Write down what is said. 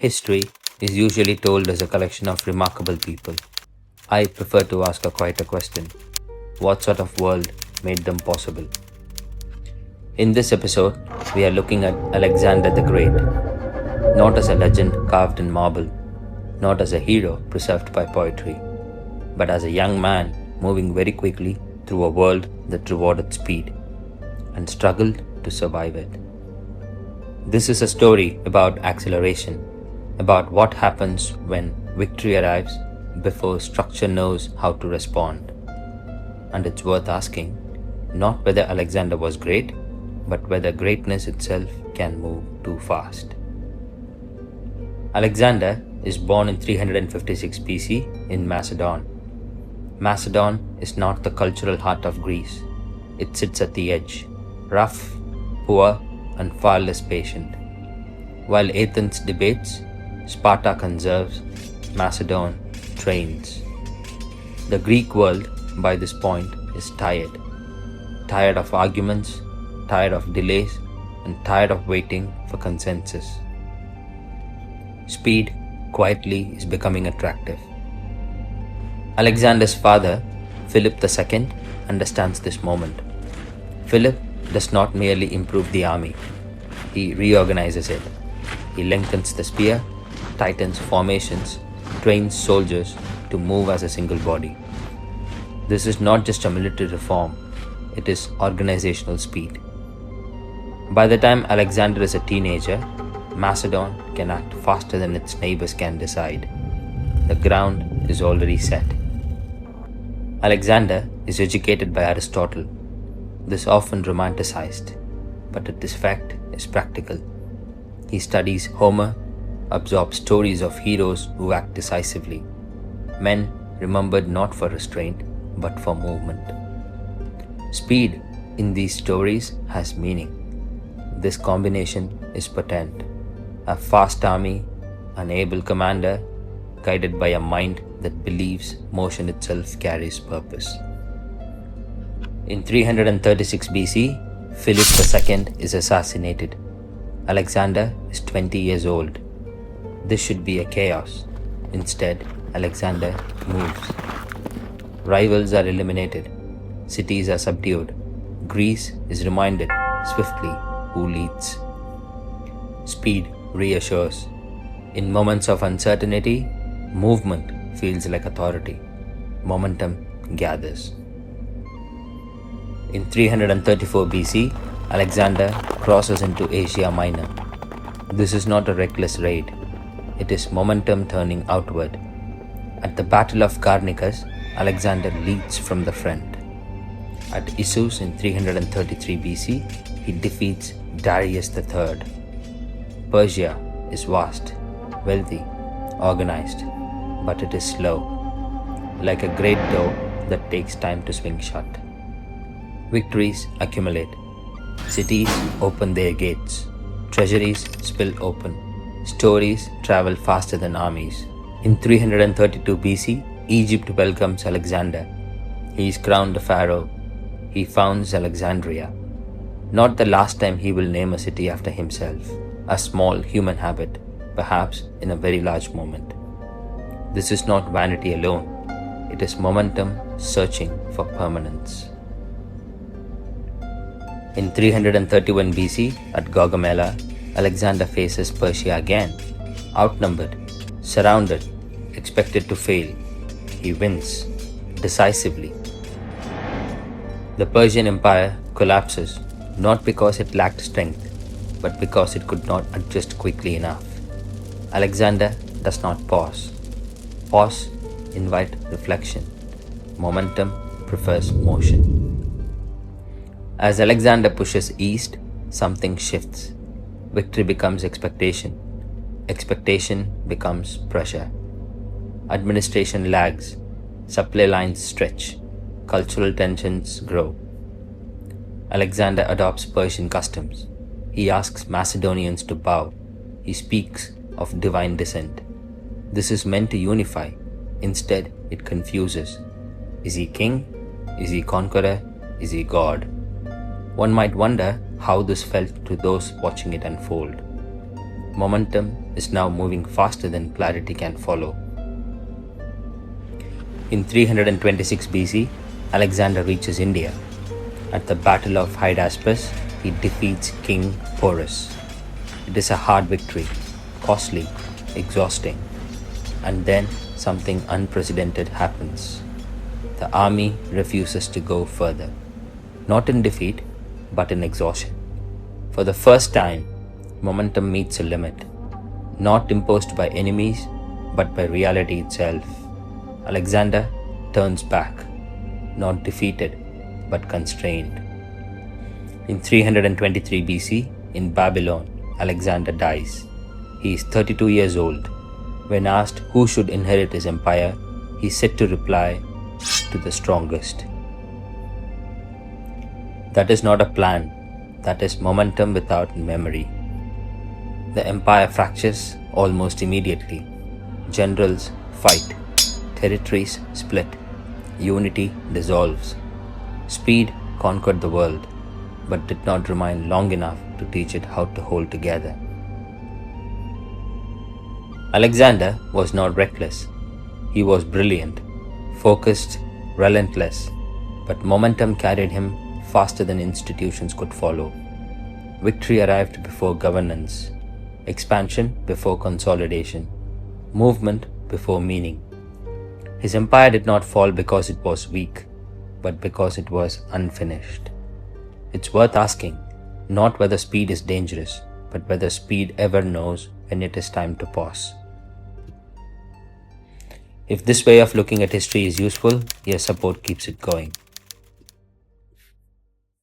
History is usually told as a collection of remarkable people. I prefer to ask a quieter question: what sort of world made them possible? In this episode, we are looking at Alexander the Great, not as a legend carved in marble, not as a hero preserved by poetry, but as a young man moving very quickly through a world that rewarded speed and struggled to survive it. This is a story about acceleration, about what happens when victory arrives before structure knows how to respond. And it's worth asking not whether Alexander was great, but whether greatness itself can move too fast. Alexander is born in 356 BC in Macedon. Macedon is not the cultural heart of Greece. It sits at the edge, rough, poor, and far less patient. While Athens debates, Sparta conserves, Macedon trains. The Greek world, by this point, is tired. Tired of arguments, tired of delays, and tired of waiting for consensus. Speed quietly is becoming attractive. Alexander's father, Philip II, understands this moment. Philip does not merely improve the army, he reorganizes it. He lengthens the spear, tightens formations, trains soldiers to move as a single body. This is not just a military reform, it is organizational speed. By the time Alexander is a teenager, Macedon can act faster than its neighbors can decide. The ground is already set. Alexander is educated by Aristotle. This often romanticized, but its effect is practical. He studies Homer, absorbs stories of heroes who act decisively, men remembered not for restraint but for movement. Speed in these stories has meaning. This combination is potent. A fast army, an able commander, guided by a mind that believes motion itself carries purpose. In 336 BC, Philip II is assassinated. Alexander is 20 years old. This should be a chaos. Instead, Alexander moves. Rivals are eliminated. Cities are subdued. Greece is reminded swiftly who leads. Speed reassures. In moments of uncertainty, movement feels like authority. Momentum gathers. In 334 BC, Alexander crosses into Asia Minor. This is not a reckless raid. It is momentum turning outward. At the Battle of Garnicus, Alexander leads from the front. At Issus in 333 BC, he defeats Darius III. Persia is vast, wealthy, organized, but it is slow, like a great door that takes time to swing shut. Victories accumulate. Cities open their gates. Treasuries spill open. Stories travel faster than armies. In 332 BC, Egypt welcomes Alexander. He is crowned a pharaoh. He founds Alexandria. Not the last time he will name a city after himself, a small human habit, perhaps in a very large moment. This is not vanity alone. It is momentum searching for permanence. In 331 BC, at Gaugamela, Alexander faces Persia again. Outnumbered, surrounded, expected to fail, he wins decisively. The Persian Empire collapses not because it lacked strength, but because it could not adjust quickly enough. Alexander does not pause. Pause invites reflection. Momentum prefers motion. As Alexander pushes east, something shifts. Victory becomes expectation. Expectation becomes pressure. Administration lags. Supply lines stretch. Cultural tensions grow. Alexander adopts Persian customs. He asks Macedonians to bow. He speaks of divine descent. This is meant to unify. Instead, it confuses. Is he king? Is he conqueror? Is he God? One might wonder how this felt to those watching it unfold. Momentum is now moving faster than clarity can follow. In 326 BC, Alexander reaches India. At the Battle of Hyphasis, he defeats King Porus. It is a hard victory, costly, exhausting. And then something unprecedented happens. The army refuses to go further, not in defeat, but in exhaustion. For the first time, momentum meets a limit, not imposed by enemies, but by reality itself. Alexander turns back, not defeated, but constrained. In 323 BC, in Babylon, Alexander dies. He is 32 years old. When asked who should inherit his empire, he is said to reply, "To the strongest." That is not a plan, that is momentum without memory. The empire fractures almost immediately. Generals fight, territories split, unity dissolves. Speed conquered the world, but did not remain long enough to teach it how to hold together. Alexander was not reckless. He was brilliant, focused, relentless, but momentum carried him faster than institutions could follow. Victory arrived before governance, expansion before consolidation, movement before meaning. His empire did not fall because it was weak, but because it was unfinished. It's worth asking, not whether speed is dangerous, but whether speed ever knows when it is time to pause. If this way of looking at history is useful, your support keeps it going.